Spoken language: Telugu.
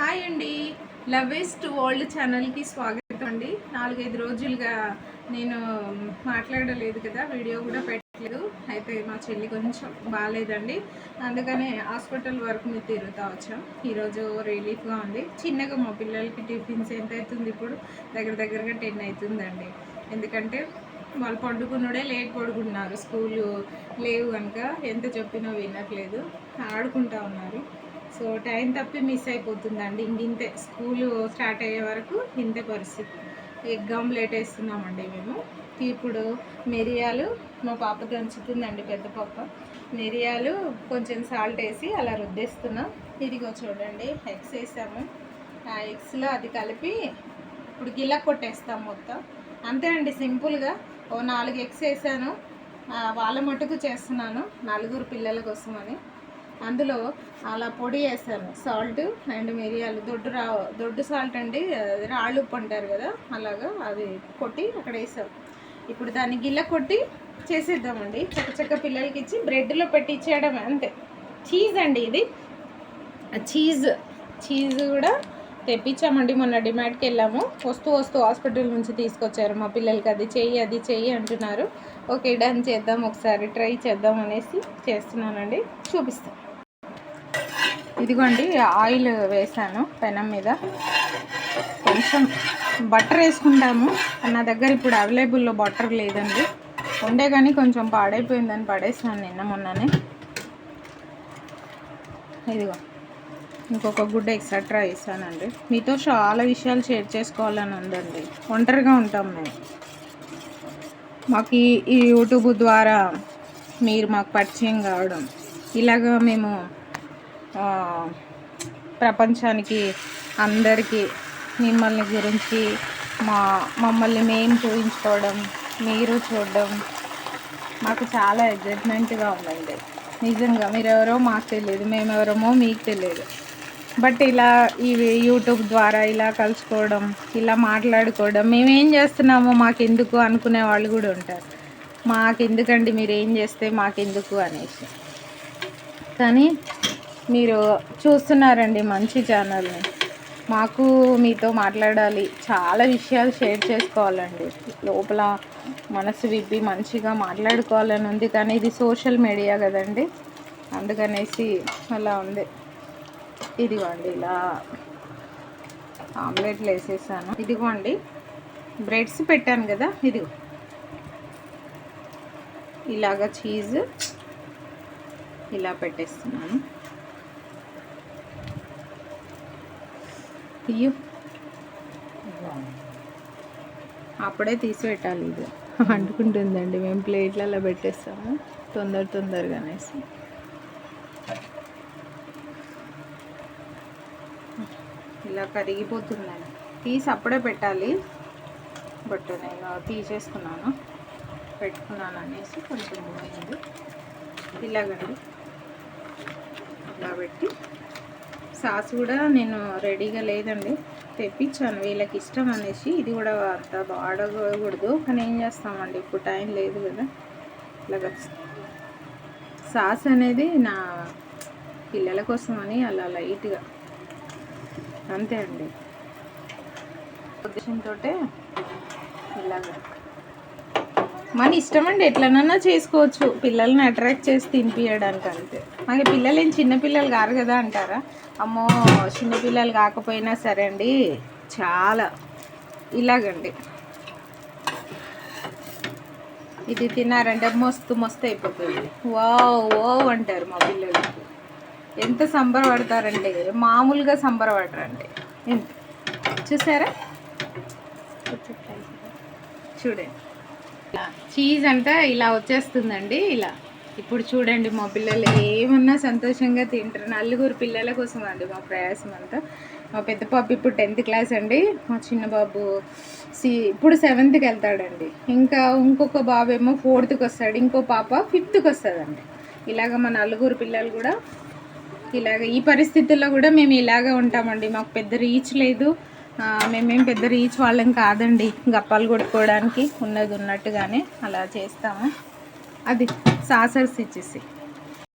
హాయ్ అండి, లవ్వెస్ట్ వరల్డ్ ఛానల్కి స్వాగతం అండి. 4-5 రోజులుగా నేను మాట్లాడలేదు కదా, వీడియో కూడా పెట్టలేదు. అయితే మా చెల్లి కొంచెం బాగాలేదండి, అందుకనే హాస్పిటల్ వరకు మీరు తిరుగుతూ వచ్చాం. ఈరోజు రిలీఫ్గా ఉంది. చిన్నగా మా పిల్లలకి టిఫిన్స్ ఎంత అవుతుంది, ఇప్పుడు దగ్గరగా 10 అవుతుందండి. ఎందుకంటే వాళ్ళు పడుకున్నాడే లేట్ పడుకుంటున్నారు, స్కూలు లేవు కనుక ఎంత చెప్పినా వినట్లేదు, ఆడుకుంటూ ఉన్నారు. సో టైం తప్పి మిస్ అయిపోతుందండి. ఇంతే స్కూలు స్టార్ట్ అయ్యే వరకు ఇంతే పరిస్థితి. ఎగ్ ఆమ్లెట్ వేస్తున్నామండి మేము. ఇప్పుడు మిరియాలు మా పాప దంచుతుందండి, పెద్ద పాప. మిరియాలు కొంచెం సాల్ట్ వేసి అలా రుద్దేస్తున్నాం. ఇదిగో చూడండి, ఎగ్స్ వేసాము. ఆ ఎగ్స్లో అది కలిపి ఇప్పుడు గిల్ల కొట్టేస్తాం మొత్తం. అంతే అండి, సింపుల్గా. 4 ఎగ్స్ వేసాను. వాళ్ళ మటుకు చేస్తున్నాను, 4 పిల్లల కోసమని. అందులో అలా పొడి వేసాను, సాల్ట్ అండ్ మిరియాలు. దొడ్డు సాల్ట్ అండి, రాళ్ళు ఉప్పు అంటారు కదా, అలాగా అది కొట్టి అక్కడ వేసాం. ఇప్పుడు దాన్ని గిల్ల కొట్టి చేసేద్దామండి. చక్క పిల్లలకి ఇచ్చి బ్రెడ్లో పెట్టి ఇచ్చేయడం అంతే. చీజ్ అండి ఇది, చీజ్ కూడా తెప్పించామండి. మొన్న డిమార్ట్కి వెళ్ళాము, వస్తూ హాస్పిటల్ నుంచి తీసుకొచ్చారు. మా పిల్లలకి అది చెయ్యి అంటున్నారు. ఓకే, డన్, చేద్దాం, ఒకసారి ట్రై చేద్దాం అనేసి చేస్తున్నానండి. చూపిస్తాను. ఇదిగోండి, ఆయిల్ వేసాను పెనం మీద. కొంచెం బటర్ వేసుకుంటాము, నా దగ్గర ఇప్పుడు అవైలబుల్లో బటర్ లేదండి. ఉండే కానీ కొంచెం పాడైపోయిందని పడేసాను నిన్న మొన్ననే. ఇదిగో ఇంకొక గుడ్డ ఎక్స్ట్రా వేసానండి. మీతో చాలా విషయాలు షేర్ చేసుకోవాలని ఉందండి. ఒంటరిగా ఉంటాం మేము. మాకు ఈ యూట్యూబ్ ద్వారా మీరు మాకు పరిచయం కావడం, ఇలాగా మేము ప్రపంచానికి అందరికీ మిమ్మల్ని గురించి మమ్మల్ని మేము చూపించుకోవడం, మీరు చూడడం మాకు చాలా ఎగ్జైట్మెంట్గా ఉందండి. నిజంగా మీరెవరో మాకు తెలియదు, మేమెవరమో మీకు తెలియదు. బట్ ఇలా ఈ యూట్యూబ్ ద్వారా ఇలా కలుసుకోవడం, ఇలా మాట్లాడుకోవడం, మేమేం చేస్తున్నామో మాకెందుకు అనుకునే వాళ్ళు కూడా ఉంటారు. మాకెందుకండి, మీరు ఏం చేస్తే మాకెందుకు అనేసి. కానీ మీరు చూస్తున్నారండి మంచి ఛానల్ని. మాకు మీతో మాట్లాడాలి, చాలా విషయాలు షేర్ చేసుకోవాలండి. లోపల మనసు విప్పి మంచిగా మాట్లాడుకోవాలని ఉంది. కానీ ఇది సోషల్ మీడియా కదండి, అందుకనేసి అలా ఉంది. ఇదిగోండి, ఇలా ఆమ్లెట్లు వేసేసాను. ఇదిగోండి, బ్రెడ్స్ పెట్టాను కదా, ఇదిగో ఇలాగా చీజ్ ఇలా పెట్టేస్తున్నాను. అయ్యో, అప్పుడే తీసి పెట్టాలి, ఇది అంటుకుంటుందండి. మేము ప్లేట్లలో పెట్టేస్తాము తొందరగా అనేసి. ఇలా కరిగిపోతుందండి, తీసి అప్పుడే పెట్టాలి. బట్ నేను తీసేసుకున్నాను, పెట్టుకున్నాను అనేసి కొంచెం పోయింది. ఇలాగండి, ఇలా పెట్టి సాస్ కూడా నేను రెడీగా లేదండి, తెప్పించాను వీళ్ళకి ఇష్టం అనేసి. ఇది కూడా అంత వాడకూడదు కానీ ఏం చేస్తామండి, ఇప్పుడు టైం లేదు కదా. ఇలాగ సాస్ అనేది నా పిల్లల కోసం అని అలా లైట్గా, అంతే అండి. ఉద్దేశంతో ఇలాగ మన ఇష్టం అండి, ఎట్లనన్నా చేసుకోవచ్చు, పిల్లల్ని అట్రాక్ట్ చేసి తినిపించడానికి అంతే. మాకు పిల్లలు ఏం చిన్నపిల్లలు కాదు కదా అంటారా? అమ్మో, చిన్నపిల్లలు కాకపోయినా సరే అండి, చాలా ఇలాగండి. ఇది తిన్నారంటే మస్తు అయిపోతుంది. వావ్ అంటారు మా పిల్లలు. ఎంత సంబరపడతారంటే మామూలుగా సంబరపడరండి. ఎంత చూసారా, చూడండి. చీజ్ అంతా ఇలా వచ్చేస్తుందండి. ఇలా ఇప్పుడు చూడండి, మా పిల్లలు ఏమన్నా సంతోషంగా తింటారు. 4 పిల్లల కోసం అండి మా ప్రయాసం అంతా. మా పెద్ద పాప ఇప్పుడు 10th క్లాస్ అండి, మా చిన్న బాబు ఇప్పుడు 7th వెళ్తాడండి. ఇంకొక బాబు ఏమో 4th వస్తాడు, ఇంకో పాప 5th వస్తుందండి. ఇలాగ మా 4 పిల్లలు కూడా ఇలాగ ఈ పరిస్థితుల్లో కూడా మేము ఇలాగే ఉంటామండి. మాకు పెద్ద రీచ్ లేదు, మేమేం పెద్ద రీచ్ వాళ్ళం కాదండి. గప్పాలు కొట్టుకోవడానికి ఉన్నది ఉన్నట్టుగానే అలా చేస్తాము. అది సాసర్స్ ఇచ్చేసి